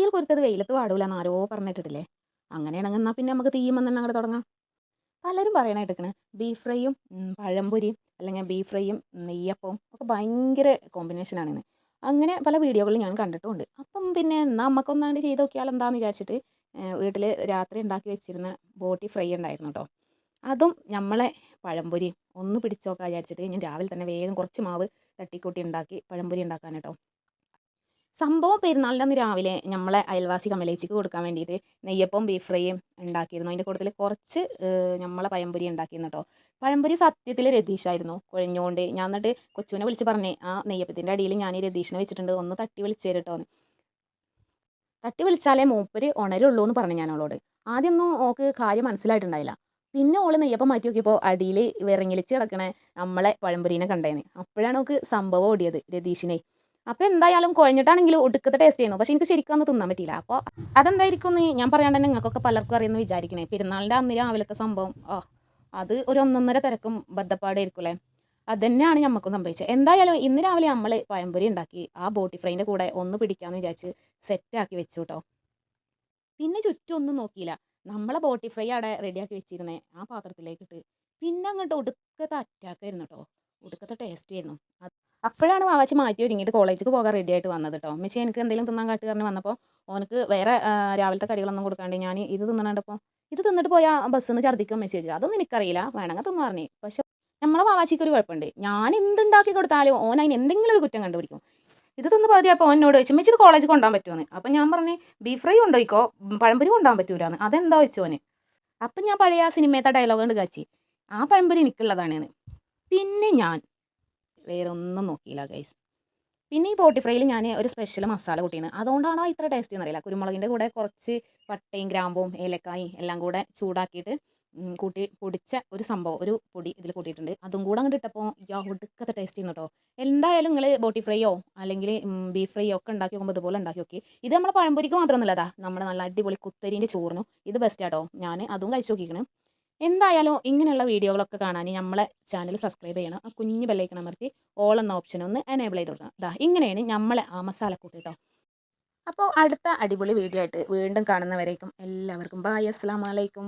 കൂടുതൽ കുരുത്തത് വെയിലത്ത് പാടൂല എന്ന് ആരോ പറഞ്ഞിട്ടിട്ടില്ലേ? അങ്ങനെയാണെങ്കിൽ എന്നാൽ പിന്നെ നമുക്ക് തീയുമ്മ തന്നെ അങ്ങോട്ട് തുടങ്ങാം. പലരും പറയണ കേട്ടിക്കണ് ബീഫ് ഫ്രൈയും പഴംപൊരിയും അല്ലെങ്കിൽ ബീഫ് ഫ്രൈയും നെയ്യപ്പവും ഒക്കെ ഭയങ്കര കോമ്പിനേഷനാണെന്ന്. അങ്ങനെ പല വീഡിയോകളിൽ ഞാൻ കണ്ടിട്ടുമുണ്ട്. അപ്പം പിന്നെ എന്നാൽ നമുക്കൊന്നാണ്ട് ചെയ്ത് നോക്കിയാൽ എന്താണെന്ന് വിചാരിച്ചിട്ട് വീട്ടിൽ രാത്രി ഉണ്ടാക്കി വെച്ചിരുന്ന ബോട്ടി ഫ്രൈ ഉണ്ടായിരുന്നു കേട്ടോ. അതും നമ്മളെ പഴംപൊരിയും ഒന്ന് പിടിച്ച് നോക്കാൻ വിചാരിച്ചിട്ട് ഞാൻ രാവിലെ തന്നെ വേഗം കുറച്ച് മാവ് തട്ടിക്കൂട്ടി ഉണ്ടാക്കി പഴംപൊരി ഉണ്ടാക്കാൻ കേട്ടോ. സംഭവം പെരുന്നാളിൻ്റെ അന്ന് രാവിലെ നമ്മളെ അയൽവാസി കമലേച്ചിക്ക് കൊടുക്കാൻ വേണ്ടിയിട്ട് നെയ്യപ്പവും ബീഫ് ഫ്രൈയും ഉണ്ടാക്കിയിരുന്നു. അതിൻ്റെ കൂട്ടത്തിൽ കുറച്ച് നമ്മളെ പഴംപൊരി ഉണ്ടാക്കിയിരുന്നു കേട്ടോ. പഴംപൊരി സത്യത്തിൽ രതീഷായിരുന്നു കുഴഞ്ഞുകൊണ്ട്. ഞാൻ എന്നിട്ട് കൊച്ചുവിനെ വിളിച്ച് പറഞ്ഞേ ആ നെയ്യപ്പത്തിൻ്റെ അടിയിൽ ഞാൻ ഈ രതീഷിനെ വെച്ചിട്ടുണ്ട്, ഒന്ന് തട്ടി വിളിച്ച് തരട്ടോ എന്ന്. തട്ടി വിളിച്ചാലേ മൂപ്പര് ഉണരുള്ളൂ എന്ന് പറഞ്ഞു ഞാൻ അവളോട്. ആദ്യമൊന്നും ഓക്ക് കാര്യം മനസ്സിലായിട്ടുണ്ടായില്ല. പിന്നെ ഓള് നെയ്യപ്പം മാറ്റി നോക്കിയപ്പോൾ അടിയിൽ വിറങ്ങലിച്ച് കിടക്കണ നമ്മളെ പഴംപൊരീനെ കണ്ടേന്ന്. അപ്പോഴാണ് ഓക്ക് സംഭവം ഓടിയത് രതീഷിനെ. അപ്പോൾ എന്തായാലും കുഴഞ്ഞിട്ടാണെങ്കിലും ഒടുക്കത്തെ ടേസ്റ്റ് ചെയ്യുന്നു. പക്ഷേ എനിക്ക് ശരിക്കും അന്ന് തിന്നാൻ പറ്റിയില്ല. അപ്പോൾ അതെന്തായിരിക്കും എന്ന് ഞാൻ പറയാണ്ട് തന്നെ നിങ്ങൾക്കൊക്കെ പലർക്കും അറിയുമെന്ന് വിചാരിക്കണേ. പെരുന്നാളിൻ്റെ അന്ന് രാവിലത്തെ സംഭവം അത് ഒരു ഒന്നൊന്നര തിരക്കും ബദ്ധപ്പാടായിരിക്കും അല്ലേ. അത് തന്നെയാണ് നമുക്കും സംഭവിച്ചത്. എന്തായാലും ഇന്ന് രാവിലെ നമ്മൾ പഴംപൊരി ഉണ്ടാക്കി ആ ബോട്ടി ഫ്രൈൻ്റെ കൂടെ ഒന്ന് പിടിക്കാമെന്ന് വിചാരിച്ച് സെറ്റാക്കി വെച്ചു കേട്ടോ. പിന്നെ ചുറ്റും ഒന്നും നോക്കിയില്ല. നമ്മളെ ബോട്ടി ഫ്രൈ അവിടെ റെഡിയാക്കി വെച്ചിരുന്നേ ആ പാത്രത്തിലേക്കിട്ട്. പിന്നെ അങ്ങോട്ട് ഒടുക്കത്തെ അറ്റാക്കായിരുന്നു കേട്ടോ. ഒടുക്കത്തെ ടേസ്റ്റ് ആയിരുന്നു. അപ്പോഴാണ് വാവാച്ചി മാറ്റി ഒരുങ്ങിയിട്ട് കോളേജിലേക്ക് പോകാൻ റെഡി ആയിട്ട് വന്നത് കേട്ടോ. ഉമ്മച്ചി എനിക്ക് എന്തെങ്കിലും തിന്നാൻ കാട്ടുകാരന് വന്നപ്പോൾ ഓനക്ക് വേറെ രാവിലത്തെ കടികളൊന്നും കൊടുക്കാണ്ട് ഞാൻ ഇത് തിന്നണണ്ടപ്പോൾ ഇത് തിന്നിട്ട് പോയാൽ ബസ്സിൽ നിന്ന് ഛർദ്ദിക്കും ഉമ്മച്ചി ചോദിച്ചു. അതൊന്നും എനിക്കറിയില്ല, വേണമെങ്കിൽ തിന്നു പറഞ്ഞു. പക്ഷെ നമ്മളെ വാവാച്ചിക്ക് ഒരു കുഴപ്പമുണ്ട്, ഞാൻ എന്തുണ്ടാക്കി കൊടുത്താലും ഓൻ അതിന് എന്തെങ്കിലും ഒരു കുറ്റം കണ്ടുപിടിക്കും. ഇത് തിന്ന് പകുതിയപ്പോൾ ഓനോട് ചോദിച്ചു ഉമ്മച്ചി ഇത് കോളേജിൽ കൊണ്ടുപോകാൻ പറ്റുമെന്ന്. അപ്പം ഞാൻ പറഞ്ഞു ബീഫ് ഫ്രൈ കൊണ്ടുപോയിക്കോ, പഴംപൊരി കൊണ്ടുപോകാൻ പറ്റൂലെന്ന്. അതെന്താ വെച്ചു ഓന്. അപ്പം ഞാൻ പഴയ ആ സിനിമയത്തെ ഡയലോഗ് കൊണ്ട് കാച്ചി ആ പഴംപൊരി എനിക്കുള്ളതാണ്. പിന്നെ ഞാൻ വേറെ ഒന്നും നോക്കിയില്ല ഗൈസ്. പിന്നെ ഈ ബോട്ടി ഫ്രൈയിൽ ഞാൻ ഒരു സ്പെഷ്യൽ മസാല കൂട്ടിയാണ്. അതുകൊണ്ടാണോ ഇത്ര ടേസ്റ്റ് എന്നറിയില്ല. കുരുമുളകിൻ്റെ കൂടെ കുറച്ച് പട്ടയും ഗ്രാമ്പും ഏലക്കായും എല്ലാം കൂടെ ചൂടാക്കിയിട്ട് കൂട്ടി പൊടിച്ച ഒരു സംഭവം, ഒരു പൊടി ഇതിൽ കൂട്ടിയിട്ടുണ്ട്. അതും കൂടെ അങ്ങോട്ട് ഇട്ടപ്പോൾ ഒടുക്കത്തെ ടേസ്റ്റ് ചെയ്യുന്നു കേട്ടോ. എന്തായാലും നിങ്ങൾ ബോട്ടി ഫ്രൈയോ അല്ലെങ്കിൽ ബീഫ് ഫ്രൈയോ ഒക്കെ ഉണ്ടാക്കി നോക്കുമ്പോൾ ഇതുപോലെ ഉണ്ടാക്കി നോക്കി. ഇത് നമ്മളെ പഴംപൊരിക്ക് മാത്രമൊന്നുമല്ല, നമ്മുടെ നല്ല അടിപൊളി കുത്തരീൻ്റെ ചോറിനും ഇത് ബെസ്റ്റ് ആട്ടോ. ഞാൻ അതും കഴിച്ച് നോക്കിയിരിക്കണം. എന്തായാലും ഇങ്ങനെയുള്ള വീഡിയോകളൊക്കെ കാണാൻ നമ്മളെ ചാനൽ സബ്സ്ക്രൈബ് ചെയ്യണം. ആ കുഞ്ഞ് ബെല്ലൈക്കൺ അമർത്തി ഓൾ എന്ന ഓപ്ഷൻ ഒന്ന് എനേബിൾ ചെയ്ത് കൊടുക്കണം. ദാ ഇങ്ങനെയാണ് നമ്മളെ ആ മസാലക്കൂട്ട് കേട്ടോ. അപ്പോൾ അടുത്ത അടിപൊളി വീഡിയോ ആയിട്ട് വീണ്ടും കാണുന്നവരേക്കും എല്ലാവർക്കും ബായ്, അസ്സലാമു അലൈക്കും.